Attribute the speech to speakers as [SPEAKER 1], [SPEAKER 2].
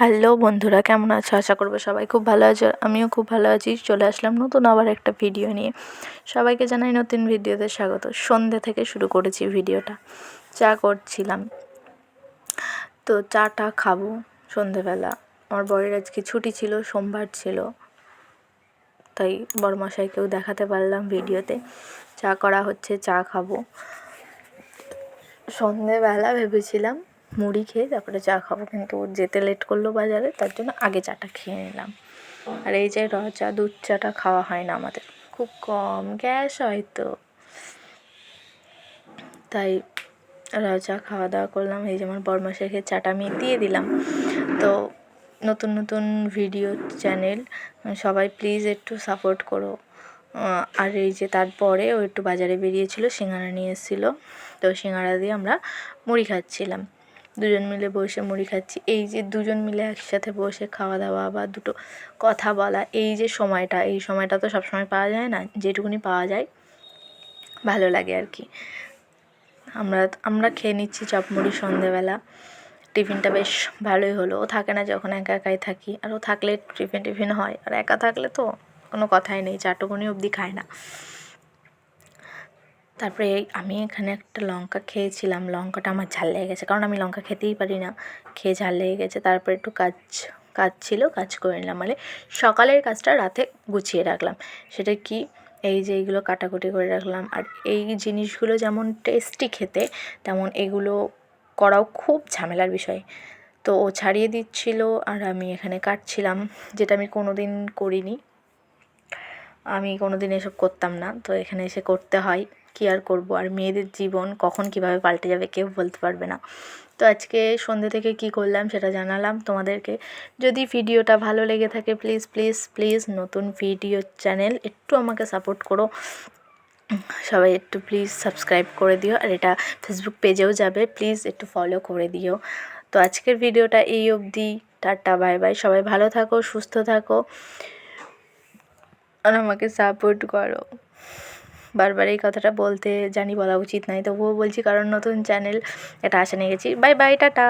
[SPEAKER 1] Hello বন্ধুরা, কেমন আছো? আশা করবো সবাই খুব ভালো আছো। আমিও খুব ভালো আছি। চলে আসলাম নতুন আবার একটা ভিডিও নিয়ে। সবাইকে জানাই নতুন ভিডিওতে স্বাগত। সন্ধ্যে থেকে শুরু করেছি ভিডিওটা। চা করছিলাম, তো চাটা খাবো সন্ধেবেলা। আমার বরের আজকে ছুটি ছিল, সোমবার ছিল, তাই বড়মশাইকেও দেখাতে পারলাম ভিডিওতে। চা করা হচ্ছে, চা খাবো। সন্ধেবেলা ভেবেছিলাম মুড়ি খেয়ে তারপরে চা খাবো, কিন্তু যেতে লেট করলো বাজারে, তার জন্য আগে চাটা খেয়ে নিলাম। আর এই যে চা, দুধ চাটা খাওয়া হয় না আমাদের, খুব কম, গ্যাস হয়তো, তাই চা খাওয়া দাওয়া করলাম। এই যে আমার বড়মশাইকে চাটা আমি দিয়ে দিলাম। তো নতুন নতুন ভিডিও চ্যানেল, সবাই প্লিজ একটু সাপোর্ট করো। আর এই যে তারপরে ও একটু বাজারে বেরিয়েছিল, সিঙ্গারা নিয়ে এসেছিলো, তো সিঙ্গারা দিয়ে আমরা মুড়ি খাচ্ছিলাম। দুজন মিলে বসে মুড়ি খাচ্ছি। এই যে দুজন মিলে একসাথে বসে খাওয়া দাওয়া বা দুটো কথা বলা, এই যে সময়টা, এই সময়টা তো সবসময় পাওয়া যায় না, যেটুকুনি পাওয়া যায় ভালো লাগে আর কি। আমরা খেয়ে নিচ্ছি চপ মুড়ি সন্ধেবেলা। টিফিনটা বেশ ভালোই হলো। ও থাকে না যখন, একা একাই থাকি, আর ও থাকলে টিফিন হয়, আর একা থাকলে তো কোনো কথাই নেই, চাটুকুনি অবধি খায় না। তারপরে আমি এখানে একটা লঙ্কা খেয়েছিলাম, লঙ্কাটা আমার ঝাল লেগে গেছে, কারণ আমি লঙ্কা খেতেই পারি না, খেয়ে ঝাল লেগে গেছে। তারপরে একটু কাজ ছিল, কাজ করে নিলাম। মানে সকালের কাজটা রাতে গুছিয়ে রাখলাম। সেটা কি, এই যে এইগুলো কাটাকুটি করে রাখলাম। আর এই জিনিসগুলো যেমন টেস্টি খেতে, তেমন এগুলো করাও খুব ঝামেলার বিষয়। তো ও ছাড়িয়ে দিচ্ছিল আর আমি এখানে কাটছিলাম, যেটা আমি কোনো দিন করিনি। আমি কোনো দিন এসব করতাম না, তো এখানে এসে করতে হয়। কী আর করবো, আর মেয়েদের জীবন কখন কীভাবে পাল্টে যাবে কেউ বলতে পারবে না। তো আজকে সন্ধ্যে থেকে কি করলাম সেটা জানালাম তোমাদেরকে। যদি ভিডিওটা ভালো লেগে থাকে প্লিজ প্লিজ প্লিজ নতুন ভিডিও চ্যানেল, একটু আমাকে সাপোর্ট করো সবাই, একটু প্লিজ সাবস্ক্রাইব করে দিও। আর এটা ফেসবুক পেজেও যাবে, প্লিজ একটু ফলো করে দিও। তো আজকের ভিডিওটা এই অবধি। Tata, bye bye. সবাই ভালো থাকো, সুস্থ থাকো, আর আমাকে সাপোর্ট করো। বারবার এই কথাটা বলতে জানি বলা উচিত নয়, তবুও বলছি, কারণ নতুন চ্যানেল এটা আশা নিয়ে গেছি। Bye bye, tata.